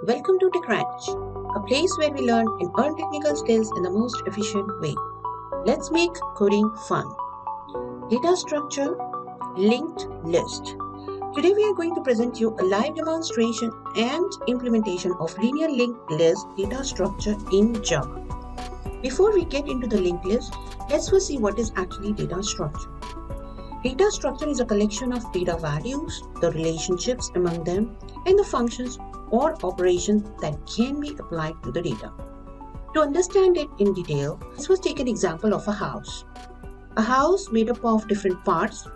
Welcome to TechRanch, a place where we learn and earn technical skills in the most efficient way. Let's make coding fun. Data structure, linked list. Today we are going to present you a live demonstration and implementation of linear linked list data structure in Java. Before we get into the linked list, let's first see what is actually data structure. Data structure is a collection of data values, the relationships among them, and the functions or operations that can be applied to the data. To understand it in detail, let's first take an example of a house. A house made up of different parts: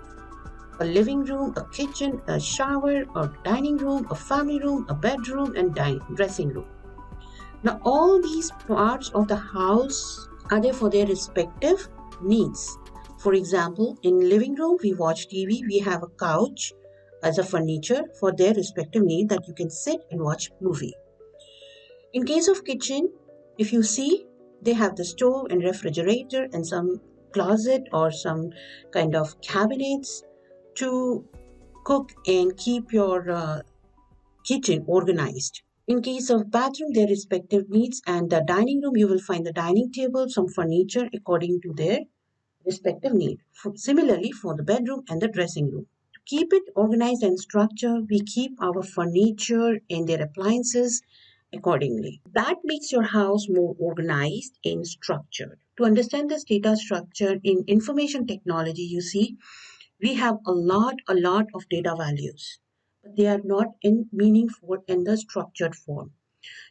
a living room, a kitchen, a shower, a dining room, a family room, a bedroom, and dressing room. Now, all these parts of the house are there for their respective needs. For example, in living room, we watch TV, we have a couch as a furniture for their respective need that you can sit and watch movie. In case of kitchen, if you see, they have the stove and refrigerator and some closet or some kind of cabinets to cook and keep your kitchen organized. In case of bathroom, their respective needs, and the dining room, you will find the dining table, some furniture according to their respective need. Similarly, for the bedroom and the dressing room. To keep it organized and structured, we keep our furniture and their appliances accordingly. That makes your house more organized and structured. To understand this data structure in information technology, you see, we have a lot of data values, but they are not in meaningful in the structured form.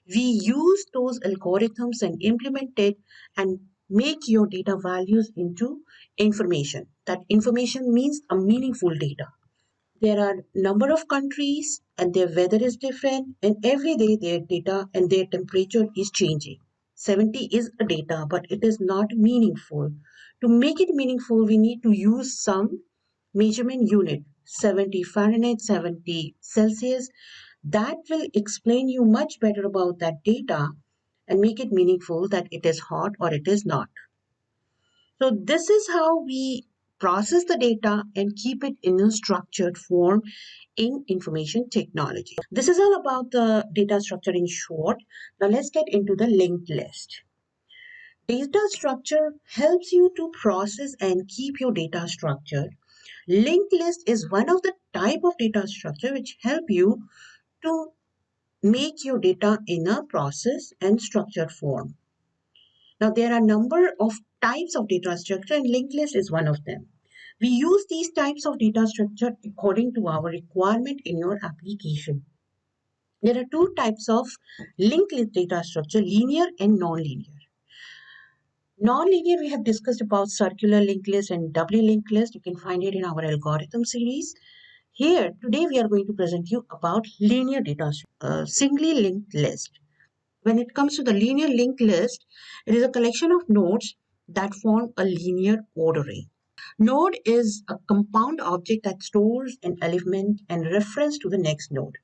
We use those algorithms and implement it and make your data values into information. That information means a meaningful data. There are number of countries and their weather is different, and every day their data and their temperature is changing. 70 is a data, but it is not meaningful. To make it meaningful, we need to use some measurement unit, 70 Fahrenheit, 70 Celsius. That will explain you much better about that data and make it meaningful that it is hot or it is not. So this is how we process the data and keep it in a structured form in information technology. This is all about the data structure in short. Now let's get into the linked list. Data structure helps you to process and keep your data structured. Linked list is one of the type of data structure which help you to make your data in a process and structured form. Now there are a number of types of data structure and linked list is one of them. We use these types of data structure according to our requirement in your application. There are two types of linked list data structure, linear and non-linear. Non-linear, we have discussed about circular linked list and doubly linked list. You can find it in our algorithm series. Here, today we are going to present you about linear data, singly linked list. When it comes to the linear linked list, it is a collection of nodes that form a linear ordering. Node is a compound object that stores an element and reference to the next node.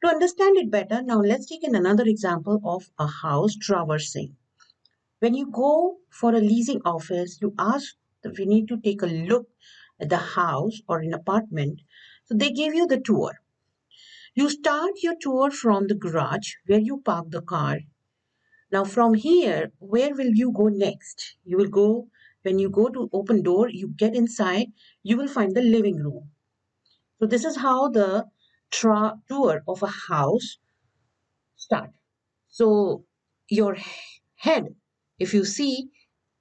To understand it better, now let's take another example of a house traversing. When you go for a leasing office, you ask that we need to take a look at the house or an apartment. So they give you the tour. You start your tour from the garage where you park the car. Now from here, where will you go next? You will go, when you go to open door, you get inside, you will find the living room. So this is how the tour of a house start. So your head, if you see,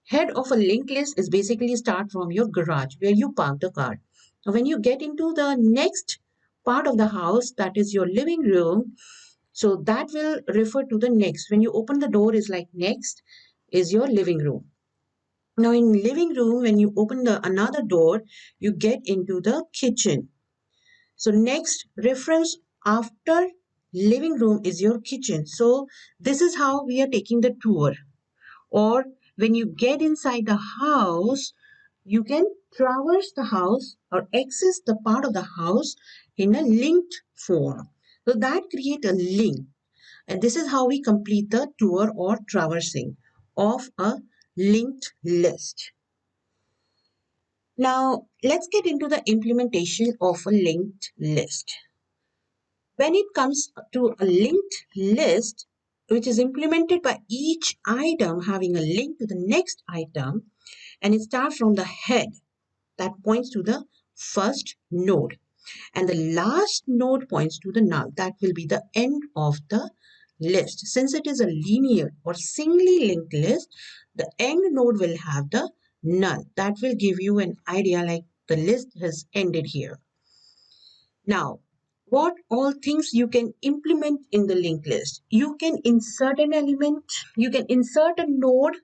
head of a linked list is basically start from your garage where you park the car. When you get into the next part of the house, that is your living room, so that will refer to the next. When you open the door is like next is your living room. Now in living room, when you open the another door, you get into the kitchen. So next reference after living room is your kitchen. So this is how we are taking the tour. Or when you get inside the house, you can traverse the house or access the part of the house in a linked form. So that create a link. And this is how we complete the tour or traversing of a linked list. Now, let's get into the implementation of a linked list. When it comes to a linked list, which is implemented by each item having a link to the next item, and it starts from the head that points to the first node, and the last node points to the null that will be the end of the list. Since it is a linear or singly linked list, the end node will have the null. That will give you an idea like the list has ended here. Now, what all things you can implement in the linked list? You can insert an element, you can insert a node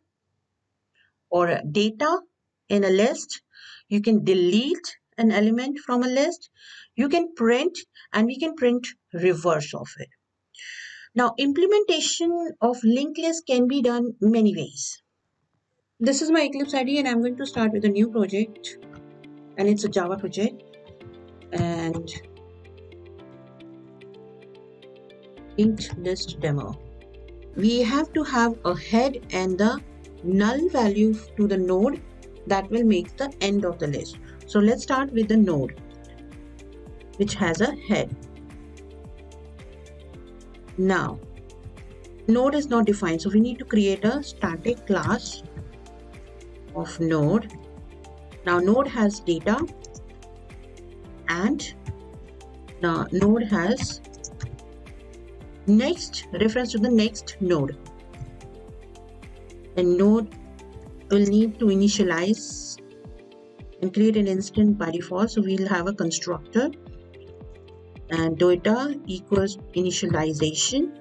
or a data in a list. You can delete an element from a list. You can print, and we can print reverse of it. Now, implementation of linked list can be done many ways. This is my Eclipse ID, and I'm going to start with a new project, and it's a Java project, and linked list demo. We have to have a head and the null value to the node that will make the end of the list. So let's start with the node which has a head. Now, node is not defined, so we need to create a static class of node. Now, node has data, and now node has next reference to the next node. And node will need to initialize and create an instance by default. So we'll have a constructor, and data equals initialization.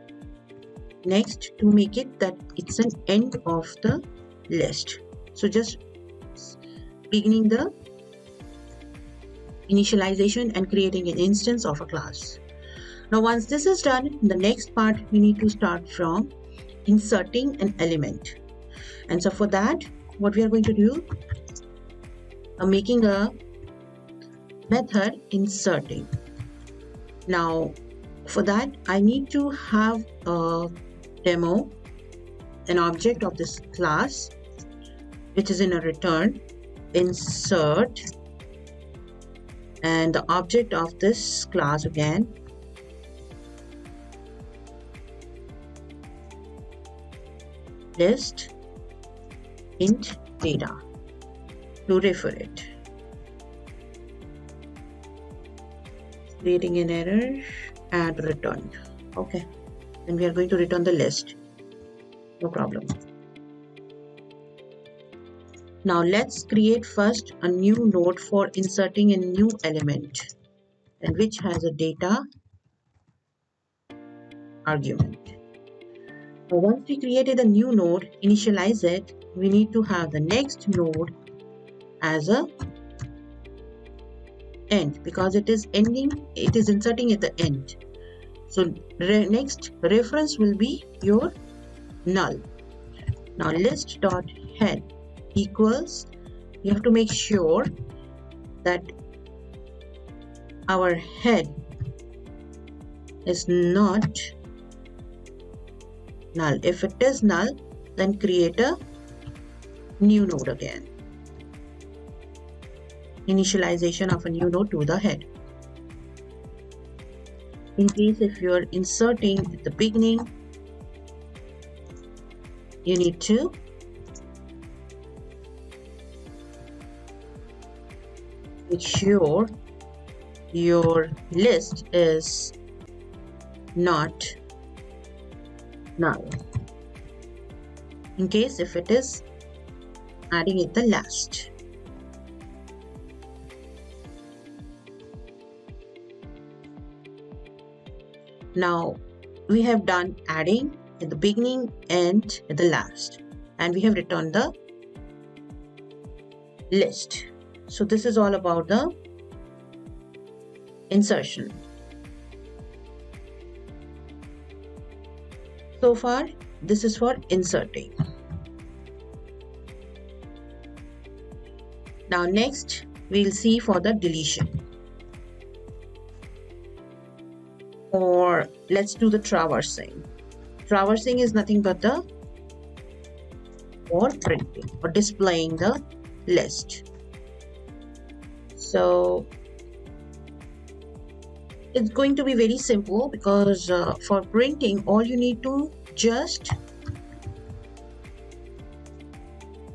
Next, to make it that it's an end of the list. So just beginning the initialization and creating an instance of a class. Now, once this is done, the next part we need to start from inserting an element. And so for that, what we are going to do, I'm making a method inserting. Now, for that, I need to have a demo, an object of this class, which is in a return, insert, and the object of this class again, list int data to refer it. Creating an error, add return. Okay, and we are going to return the list. No problem. Now let's create first a new node for inserting a new element, and which has a data argument. Now, once we created a new node, initialize it, we need to have the next node as a end, because it is ending, it is inserting at the end. So next reference will be your null. Now list.head equals, you have to make sure that our head is not null. If it is null, then create a new node again. Initialization of a new node to the head. In case if you are inserting at the beginning, you need to make sure your list is not null. In case if it is, adding it the last. Now we have done adding at the beginning and at the last, and we have returned the list. So this is all about the insertion. So far, this is for inserting. Now next, we'll see for the deletion. Or let's do the traversing. Traversing is nothing but the or printing or displaying the list. So It's going to be very simple because for printing, all you need to just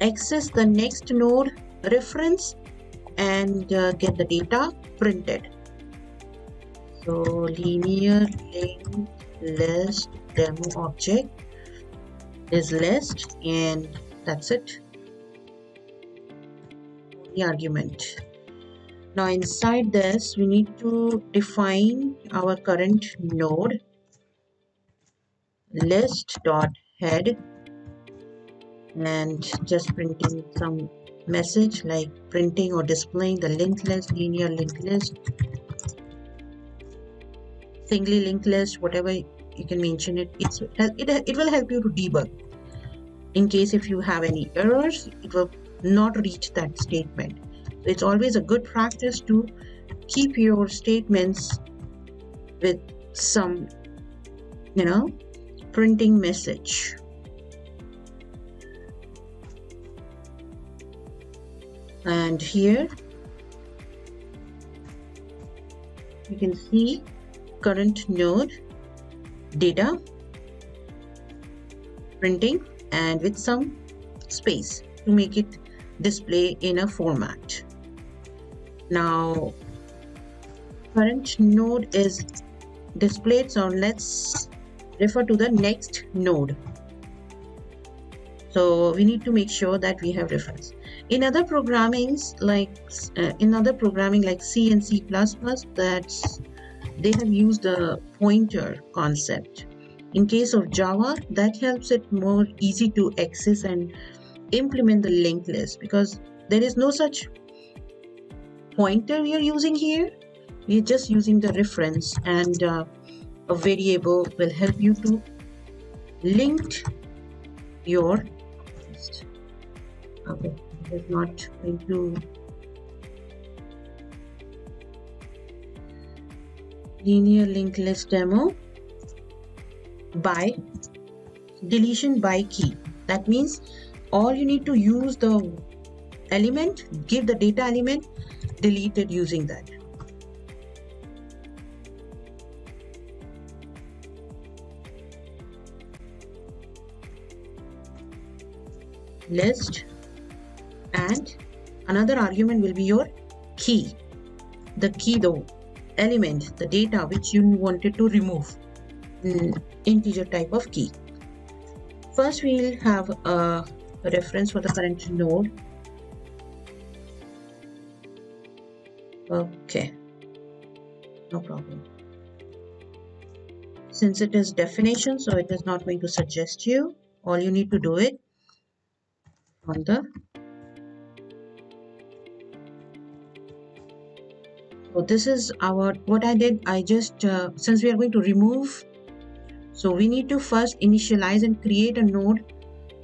access the next node reference and get the data printed. So linear linked list demo object is list, and that's it. The argument. Now inside this, we need to define our current node list.head and just printing some message like printing or displaying the linked list, linear linked list, singly linked list, whatever you can mention it. It will help you to debug. In case if you have any errors, it will not reach that statement. So it's always a good practice to keep your statements with some, printing message. And here you can see current node data printing and with some space to make it display in a format. Now current node is displayed, so let's refer to the next node. So we need to make sure that we have reference. In other programming like C and C++, they have used the pointer concept. In case of Java, that helps it more easy to access and implement the linked list, because there is no such pointer we are using here. We are just using the reference, and a variable will help you to link your list. Okay, it is not going to linear linked list demo by deletion by key. That means all you need to use the element, give the data element, delete it using that. List, and another argument will be your key. The key, the element, the data which you wanted to remove, integer type of key. First we'll have a reference for the current node. Okay, no problem. Since it is definition, so it is not going to suggest you. All you need to do it on the so this is our what I did. I just since we are going to remove, so we need to first initialize and create a node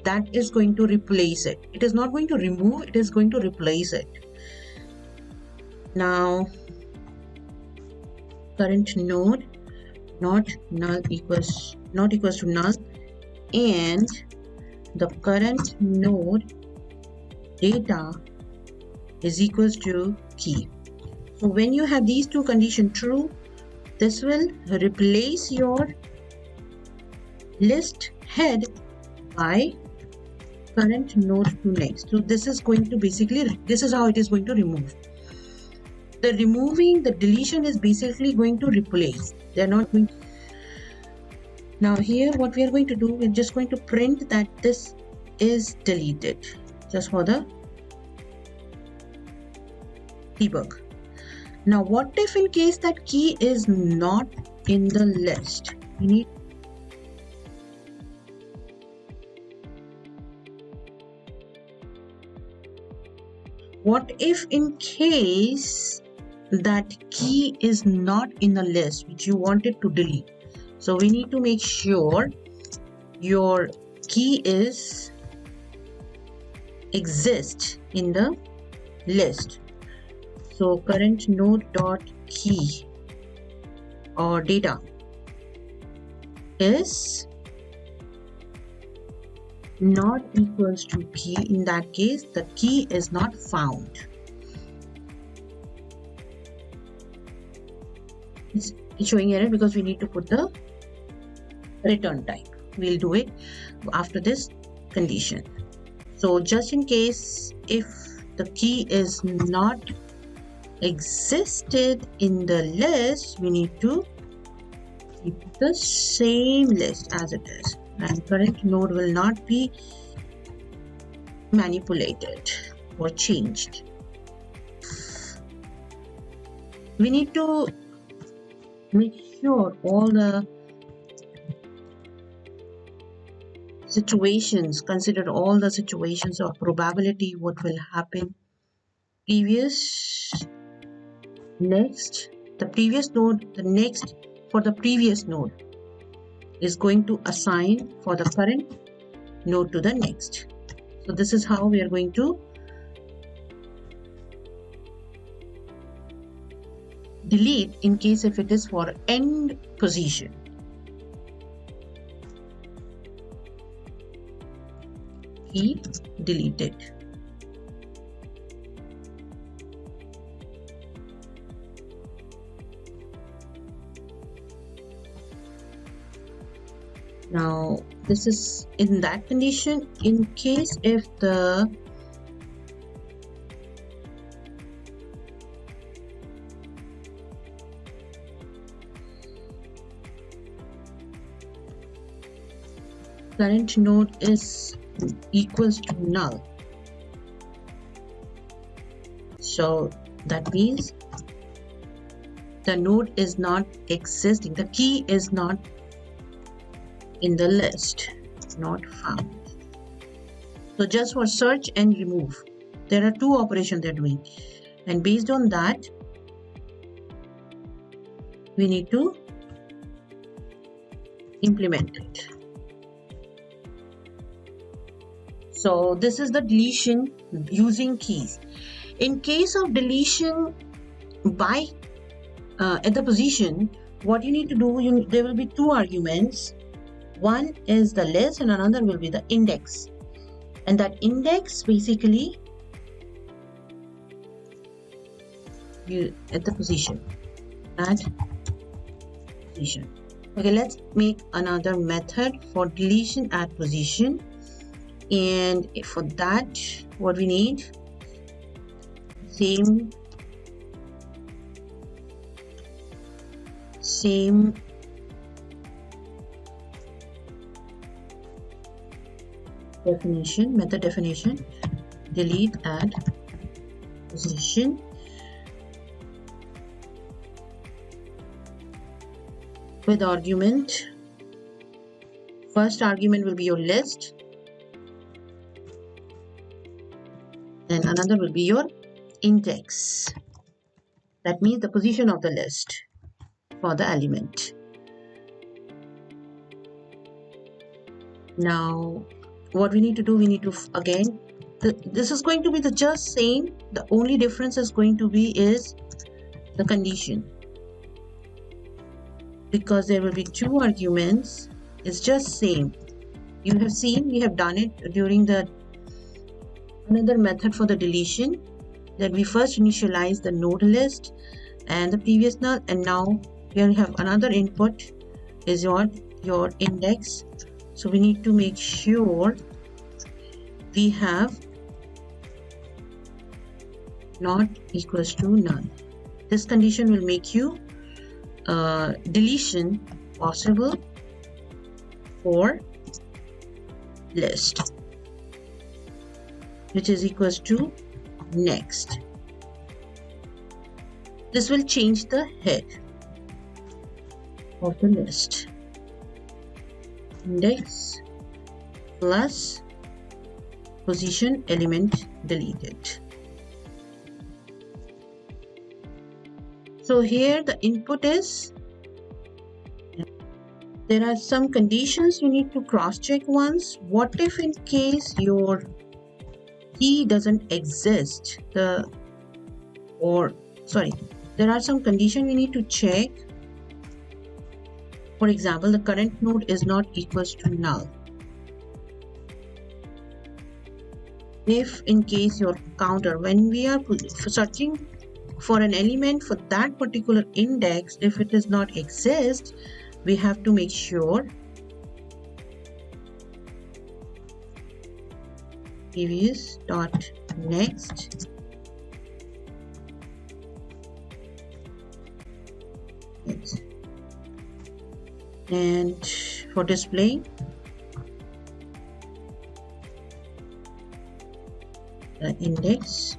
that is going to replace it. It is not going to remove, it is going to replace it. Now current node not equals to null, and the current node data is equals to key. So when you have these two conditions true, this will replace your list head by current node to next. So this is going to basically, this is how it is going to remove. The removing, the deletion is basically going to replace. They're not going to. Now here what we are going to do, we're just going to print that this is deleted, just for the debug. Now what if in case that key is not in the list? We need what if in case that key is not in the list which you wanted to delete? So we need to make sure your key exists in the list. So current node dot key or data is not equals to key. In that case, the key is not found. it's showing error because we need to put the return type. We'll do it after this condition. So just in case if the key is not existed in the list, we need to keep the same list as it is, and current node will not be manipulated or changed. We need to make sure all the situations, consider all the situations of probability, what will happen. Previous, next, the previous node, the next for the previous node is going to assign for the current node to the next. So this is how we are going to delete in case if it is for end position. Key deleted. Now this is in that condition. In case if the current node is equals to null, so that means the node is not existing, the key is not in the list, not found. So just for search and remove, there are two operations they're doing, and based on that we need to implement it. So this is the deletion using keys. In case of deletion by at the position, what you need to do, there will be two arguments. One is the list and another will be the index, and that index basically you at the position, at position. Okay, let's make another method for deletion at position, and for that what we need, same definition, method definition, delete at position, with argument. First argument will be your list and another will be your index. That means the position of the list for the element. Now what we need to do, we need to again, this is going to be the just same, the only difference is going to be is the condition, because there will be two arguments. It's just same. You have seen we have done it during the another method for the deletion, that we first initialize the node list and the previous null, and now here we have another input is your index. So we need to make sure we have not equals to none. This condition will make you deletion possible for list, which is equals to next. This will change the head of the list. Index plus position element deleted. So here the input is, there are some conditions you need to cross check once. What if in case your key doesn't exist, there are some conditions you need to check. For example, the current node is not equals to null. If in case your counter, when we are searching for an element for that particular index, if it does not exist, we have to make sure previous dot next and for display the index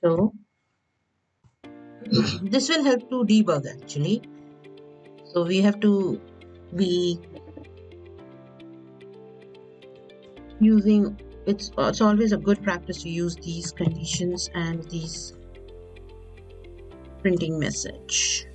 so this will help to debug actually. So we have to be using it's always a good practice to use these conditions and these printing message.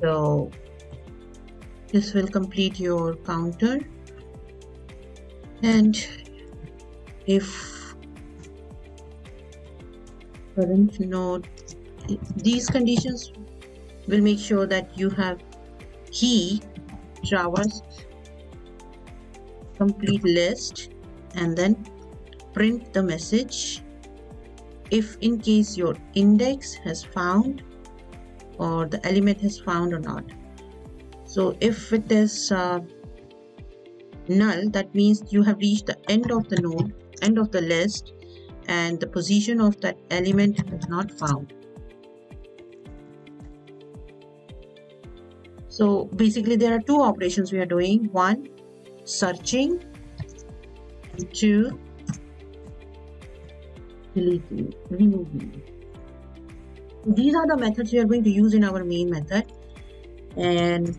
So this will complete your counter, and if current node, these conditions will make sure that you have key traversed complete list and then print the message if in case your index has found or the element has found or not. So if it is null, that means you have reached the end of the node, end of the list, and the position of that element is not found. So basically there are two operations we are doing. One, searching, and two, deleting, removing. These are the methods we are going to use in our main method, and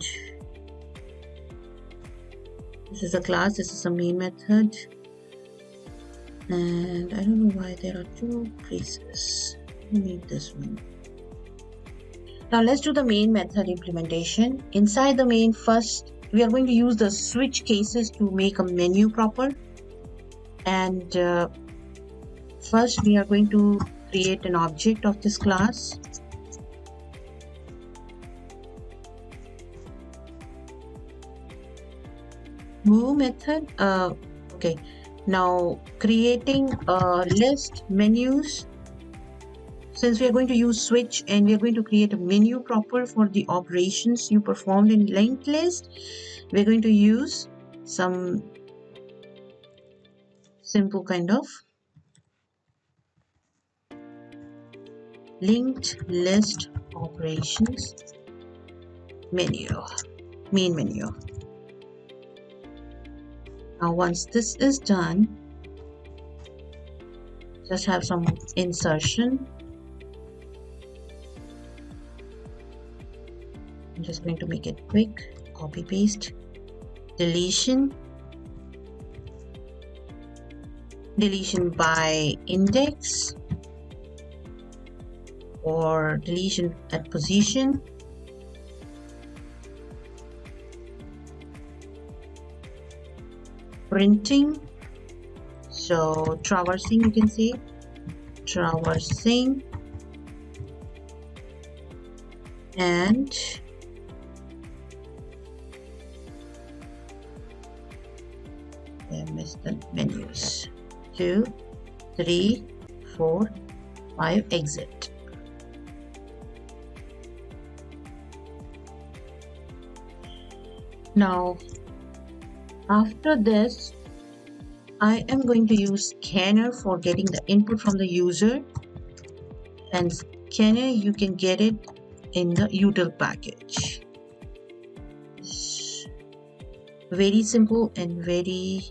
this is a class, this is a main method, and I don't know why there are two places. We need this one. Now let's do the main method implementation. Inside the main, first we are going to use the switch cases to make a menu proper, and first we are going to create an object of this class. Move method. Okay, now creating a list menus. Since we are going to use switch and we are going to create a menu proper for the operations you performed in linked list, we're going to use some simple kind of linked list operations menu, main menu. Now once this is done, just have some insertion. I'm just going to make it quick. Copy paste, deletion, deletion by index or deletion at position, printing, so traversing, you can say traversing, and I missed the menus. 2, 3, 4, 5, exit. Now after this, I am going to use scanner for getting the input from the user, and scanner you can get it in the util package. It's very simple and very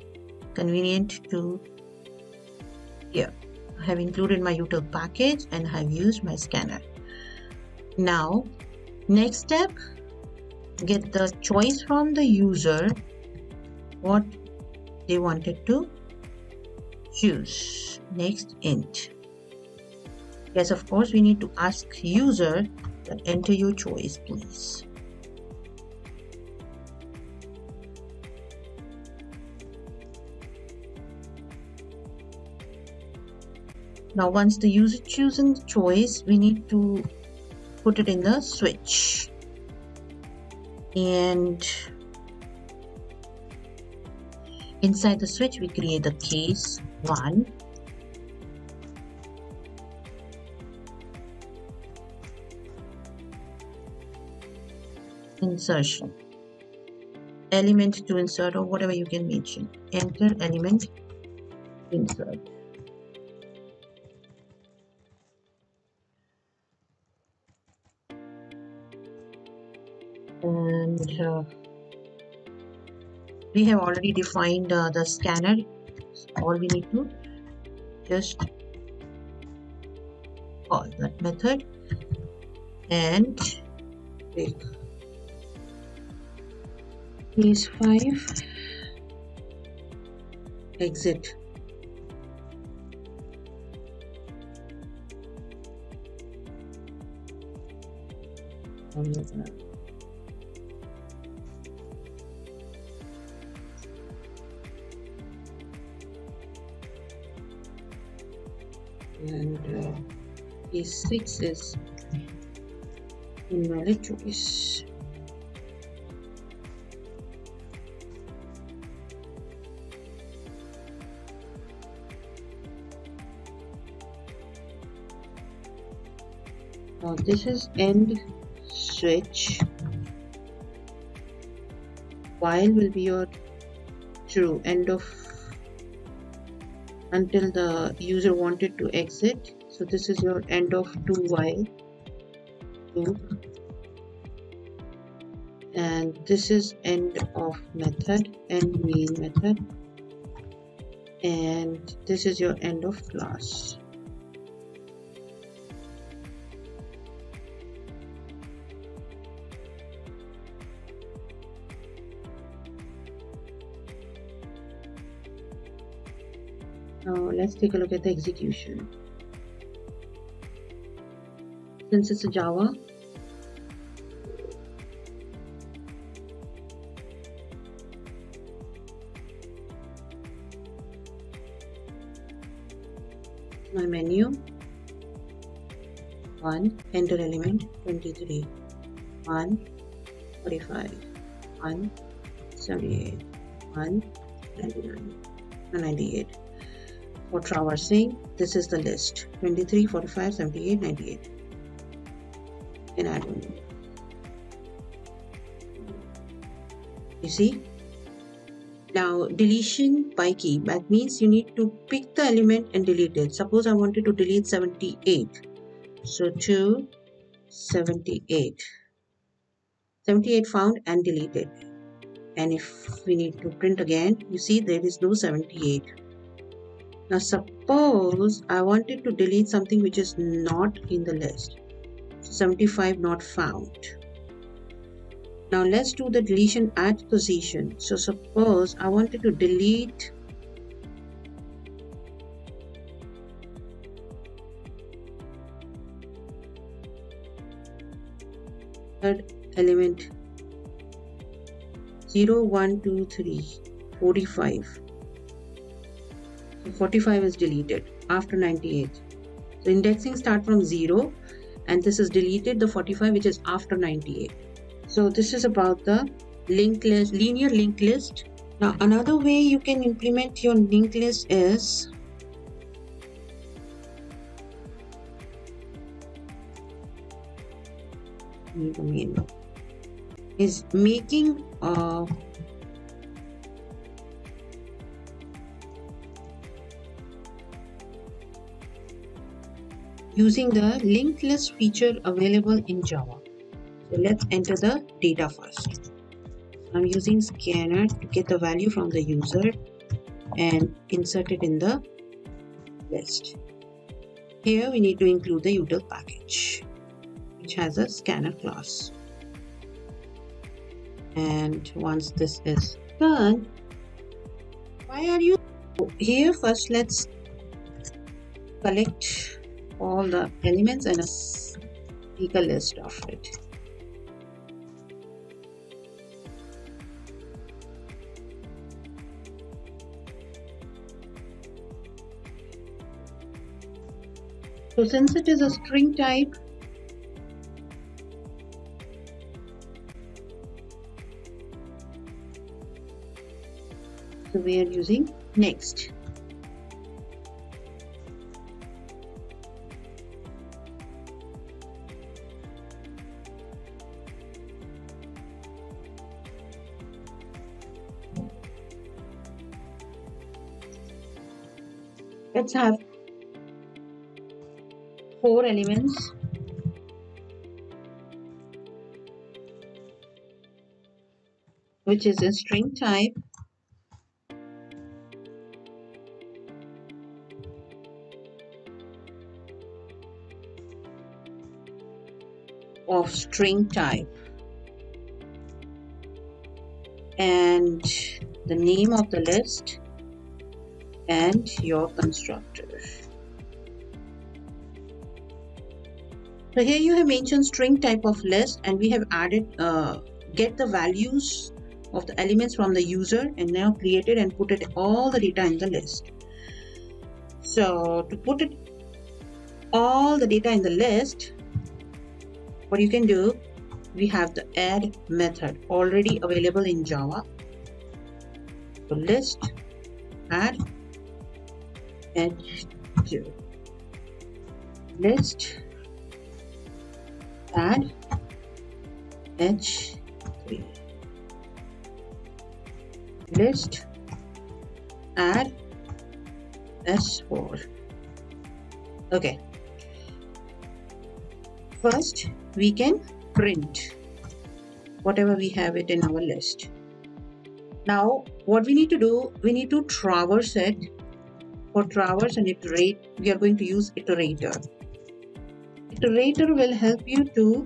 convenient to here. I have included my util package and have used my scanner. Now next step, get the choice from the user what they wanted to choose. Next, int. Yes, of course, we need to ask user that enter your choice, please. Now, once the user chooses the choice, we need to put it in the switch. And inside the switch, we create the case 1. Insertion. Element to insert, or whatever you can mention. Enter element, insert. And we have already defined the scanner. All we need to just call that method and take case 5 exit. And case 6 is invalid choice. Now this is end switch. While will be your true, end of until the user wanted to exit. So this is your end of do while loop, and this is end of method, end main method, and this is your end of class. Now let's take a look at the execution. Since it's a Java, my menu 1, enter element 23, 1, 45, 1, 78, 1, 99, 98. For traversing, this is the list 23, 45, 78, 98. And add one. You see? Now deletion by key, that means you need to pick the element and delete it. Suppose I wanted to delete 78. So to 78. 78 found and deleted. And if we need to print again, you see there is no 78. Now suppose I wanted to delete something which is not in the list. So 75 not found. Now let's do the deletion at position. So suppose I wanted to delete third element 0, 1, 2, 3, 45. So 45 is deleted after 98. So indexing start from 0 and this is deleted the 45 which is after 98. So this is about the linked list, linear linked list. Now another way you can implement your linked list is making a using the linked list feature available in Java. So let's enter the data first. I'm using scanner to get the value from the user and insert it in the list. Here we need to include the util package, which has a scanner class. And once this is done, why are you here? First, let's collect all the elements and make a list of it. So since it is a string type, so we are using next. Let's have 4 elements. Which is a string type of string type, and the name of the list and your constructor. So here you have mentioned string type of list, and we have added get the values of the elements from the user, and now created and put it all the data in the list. So to put it all the data in the list, what you can do, we have the add method already available in Java. So list add h2 list add h3 list add s4. Okay, first we can print whatever we have it in our list. Now what we need to do, we need to traverse it. For traverse and iterate, we are going to use iterator. Iterator will help you to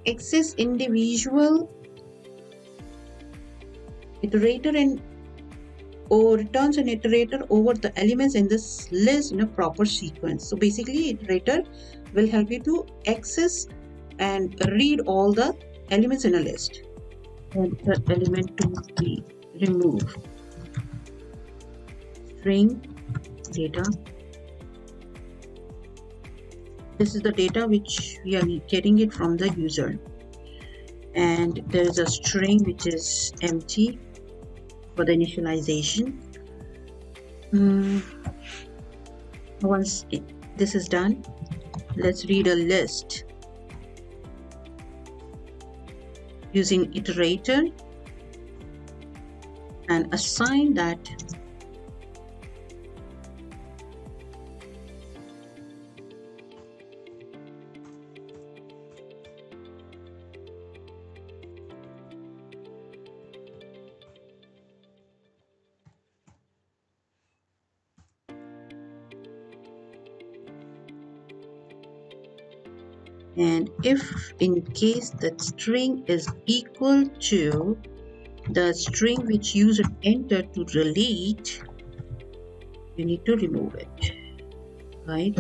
access individual iterator and or returns an iterator over the elements in this list in a proper sequence. So basically iterator will help you to access and read all the elements in a list. And the element to be removed. String data. This is the data which we are getting it from the user. And there is a string which is empty for the initialization. Once this is done, let's read a list using iterator and assign that and if in case that string is equal to the string which user entered to delete, you need to remove it. Right?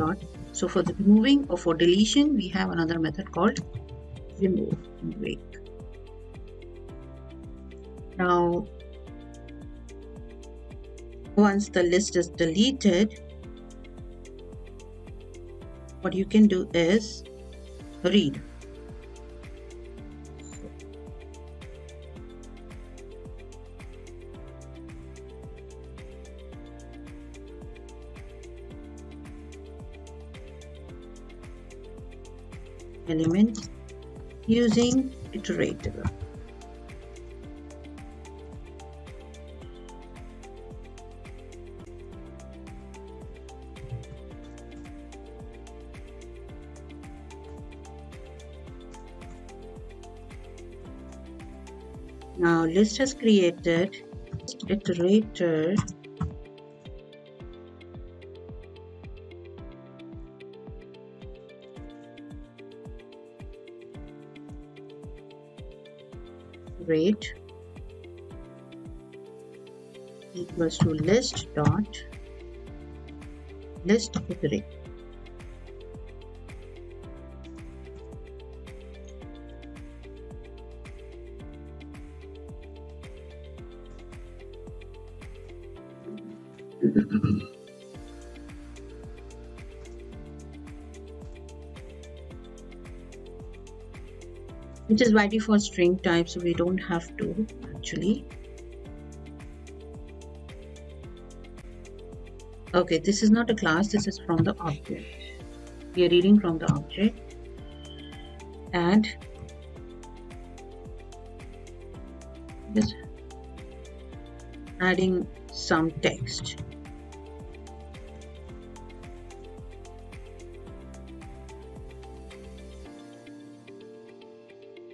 So for the removing or for deletion, we have another method called remove and break. Now once the list is deleted, what you can do is read. Element using iterator. Now list has created iterator iterate equals to list dot list iterate. Which is by default string type, so we don't have to actually. Okay, this is not a class, this is from the object. We are reading from the object and just adding some text.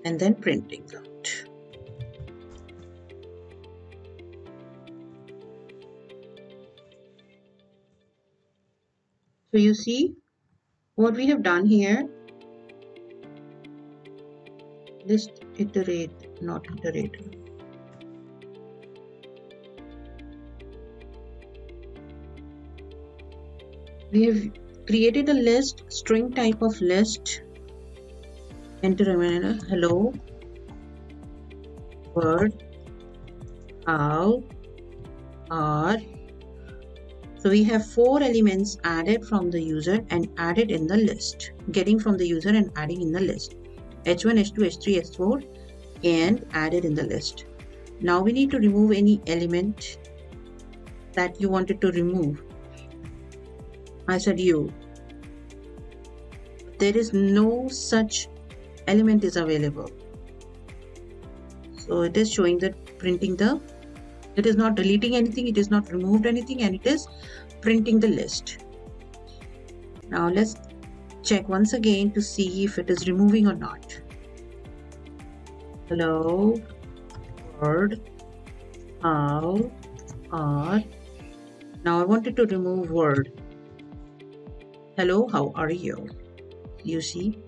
And then printing out. So you see what we have done here. List iterate, not iterator. We have created a list, string type of list. Enter a minute. Hello, world, how, are. So we have 4 elements added from the user and added in the list. Getting from the user and adding in the list. H1, H2, H3, H4 and added in the list. Now we need to remove any element that you wanted to remove. I said you. There is no such element is available. So it is showing that printing the, it is not deleting anything, it is not removed anything, and it is printing the list. Now let's check once again to see if it is removing or not. Hello, word, how, are. Now I wanted to remove word. Hello, how are you? You see.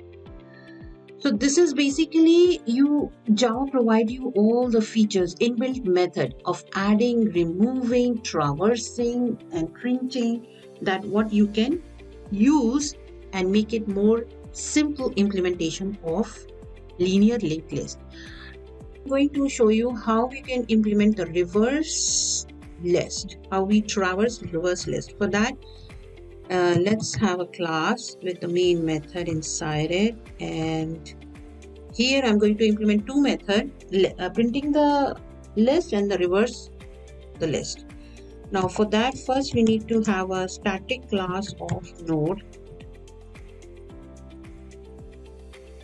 So this is basically Java provide you all the features, inbuilt method of adding, removing, traversing and printing, that what you can use and make it more simple implementation of linear linked list. I'm going to show you how we can implement the reverse list, how we traverse reverse list. For that, let's have a class with the main method inside it, and here I'm going to implement 2 methods, printing the list and the reverse the list. Now for that, first we need to have a static class of node.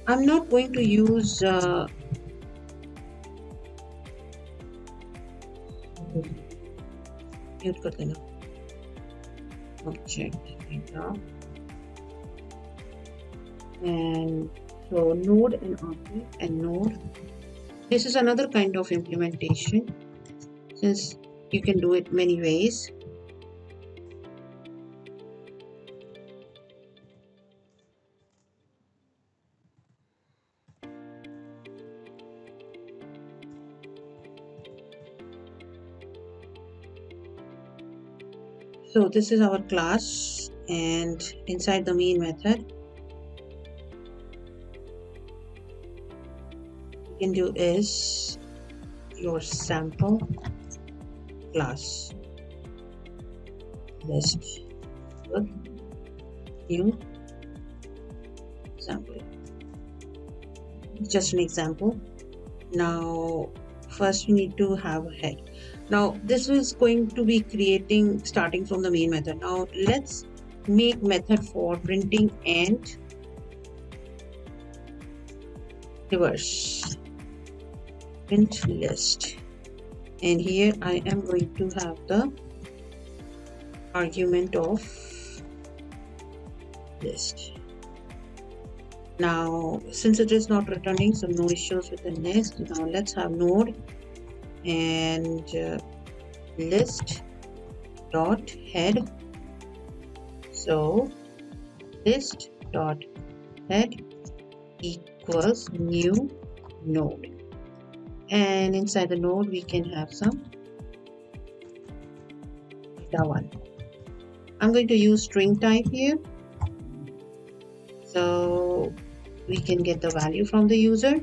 I'm not going to use object data, and so node and object and node. This is another kind of implementation, since you can do it many ways. So this is our class, and inside the main method you can do is your sample class list with new sample. Just an example. Now first we need to have a head. Now this is going to be creating starting from the main method. Now let's make method for printing and reverse print list, and here I am going to have the argument of list. Now since it is not returning, so no issues with the next. Now let's have node and list dot head. So list dot head equals new node, and inside the node we can have some data 1. I'm going to use string type here, so we can get the value from the user.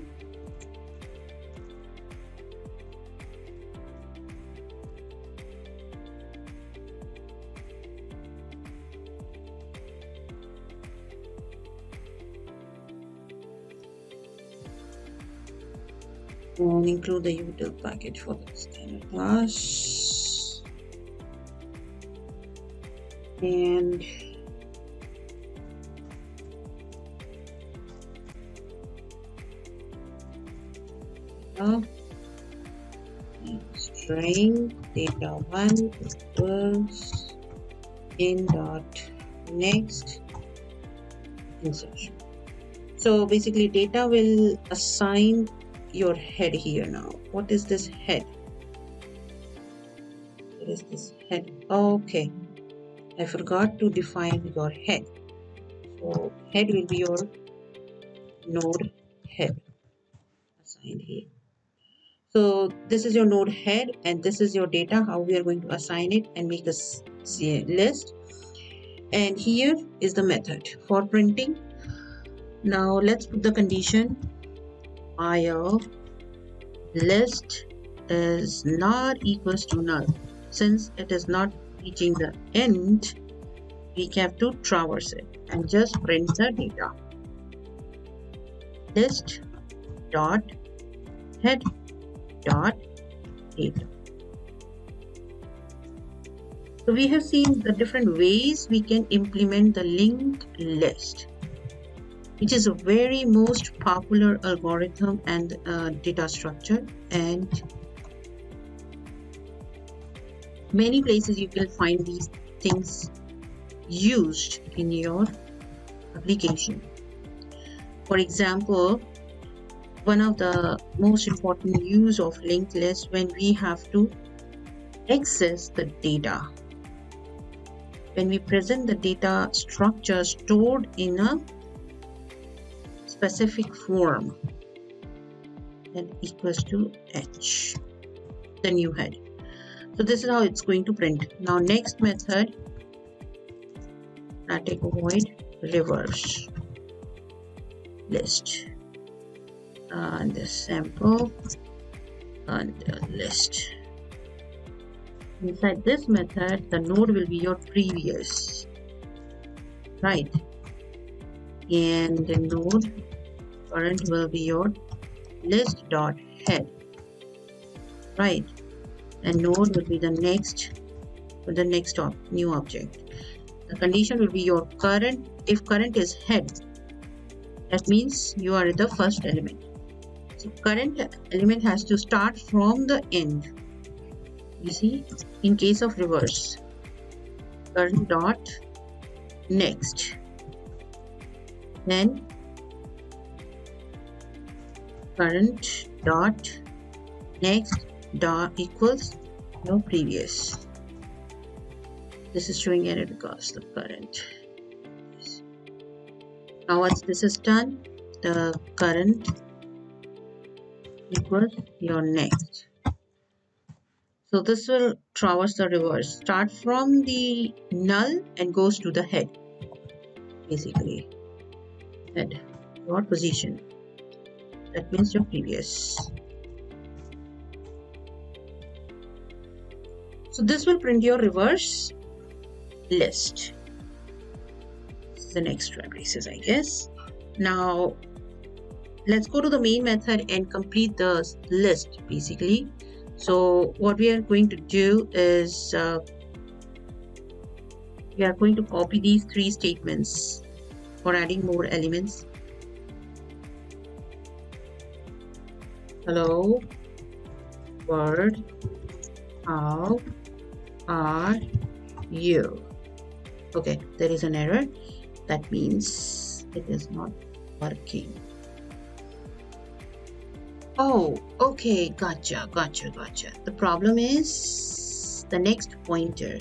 And include the util package for the scanner class. And string data1 equals in dot next insertion. So basically data will assign your head here. Now what is this head? What is this head? Okay, I forgot to define your head. So head will be your node head assigned here. So this is your node head and this is your data, how we are going to assign it and make a list. And here is the method for printing. Now let's put the condition while list is not equals to null. Since it is not reaching the end, we have to traverse it and just print the data. List dot head dot data. So we have seen the different ways we can implement the linked list, which is a very most popular algorithm and data structure, and many places you can find these things used in your application. For example, one of the most important use of linked list when we have to access the data. When we present the data structure stored in a specific form, and equals to h, the new head. So this is how it's going to print. Now next method, static void reverse list, and the sample and the list. Inside this method, the node will be your previous, right? And the node current will be your list dot head, right? And node will be the next for the next new object. The condition will be your current. If current is head, that means you are the first element. So current element has to start from the end. You see, in case of reverse, current dot next, then current dot next dot equals no previous. This is showing error because the current. Now once this is done, the current equals your next. So this will traverse the reverse, start from the null and goes to the head. Basically, head, your position. That means your previous. So this will print your reverse list. This is the next traces, I guess. Now let's go to the main method and complete the list basically. So what we are going to do is we are going to copy these three statements for adding more elements. Hello world, how are you? Okay, there is an error. That means it is not working. Oh, okay, gotcha. The problem is the next pointer.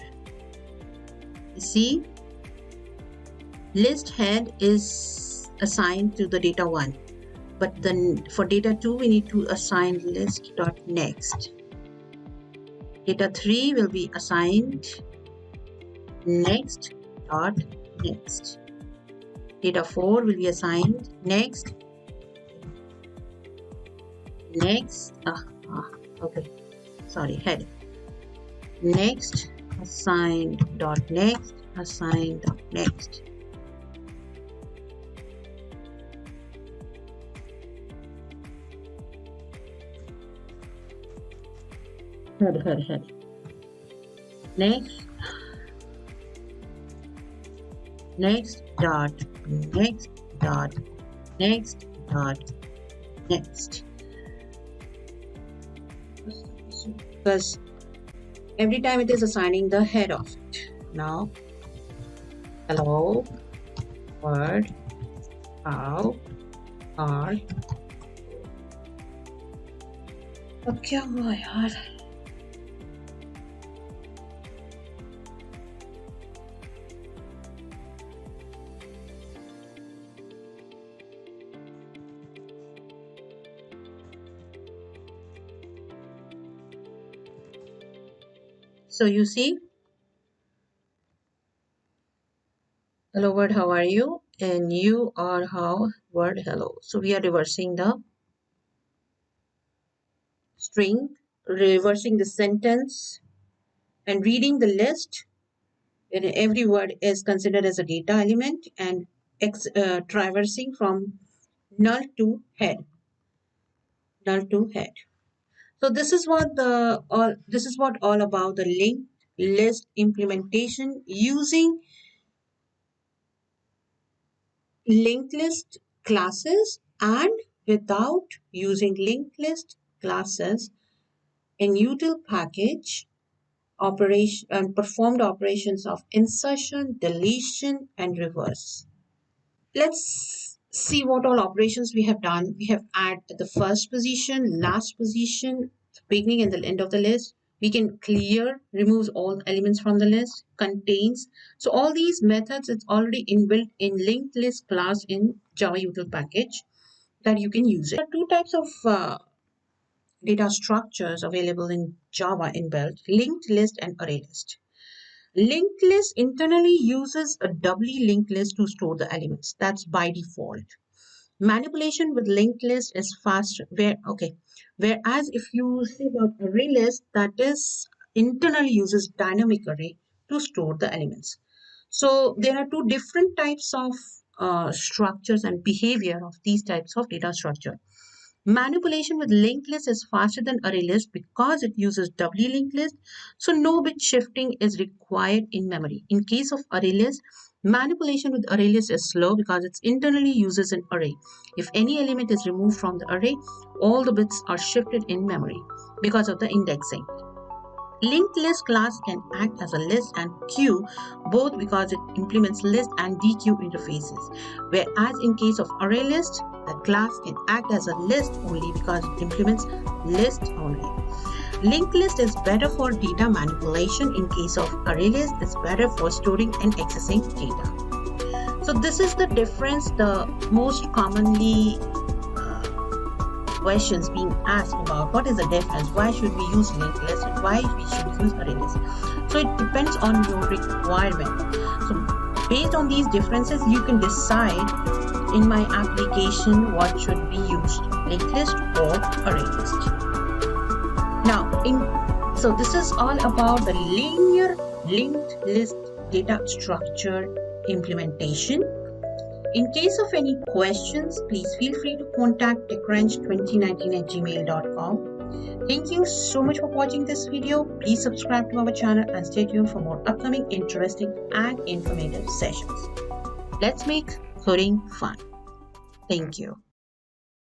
You see, list head is assigned to the data 1, But then for data 2, we need to assign list.next. Data 3 will be assigned next.next. Data 4 will be assigned next. Okay, sorry, head. Next, assigned.next, assigned.next. Head. Next dot next. Because every time it is assigning the head of it. Now, hello, world, how are, अब क्या हुआ यार? So you see, hello world, how are you? And you are how word hello. So we are reversing the string, reversing the sentence, and reading the list. And every word is considered as a data element, and traversing from null to head. So this is what all about the linked list implementation using linked list classes and without using linked list classes in util package operation and performed operations of insertion, deletion, and reverse. Let's see what all operations we have done. We have added the first position, last position, beginning and the end of the list. We can clear, removes all elements from the list, contains. So all these methods, it's already inbuilt in linked list class in Java util package that you can use it. There are two types of data structures available in Java inbuilt, linked list and array list. Linked list internally uses a doubly linked list to store the elements. That's by default. Manipulation with linked list is faster. Whereas if you say about array list, that is internally uses dynamic array to store the elements. So there are two different types of structures and behavior of these types of data structure. Manipulation with linked list is faster than array list because it uses doubly linked list, so no bit shifting is required in memory. In case of array list, manipulation with array list is slow because it internally uses an array. If any element is removed from the array, all the bits are shifted in memory because of the indexing. Linked list class can act as a list and queue both because it implements list and dequeue interfaces. Whereas in case of array list, the class can act as a list only because it implements list only. Linked list is better for data manipulation. In case of array list, it's better for storing and accessing data. So this is the difference, the most commonly questions being asked about what is the difference, why should we use linked list and why we should use array list. So it depends on your requirement. So based on these differences, you can decide in my application what should be used, linked list or array list. Now so this is all about the linear linked list data structure implementation. In case of any questions, please feel free to contact techwrench2019@gmail.com. Thank you so much for watching this video. Please subscribe to our channel and stay tuned for more upcoming interesting and informative sessions. Let's make coding fun. Thank you.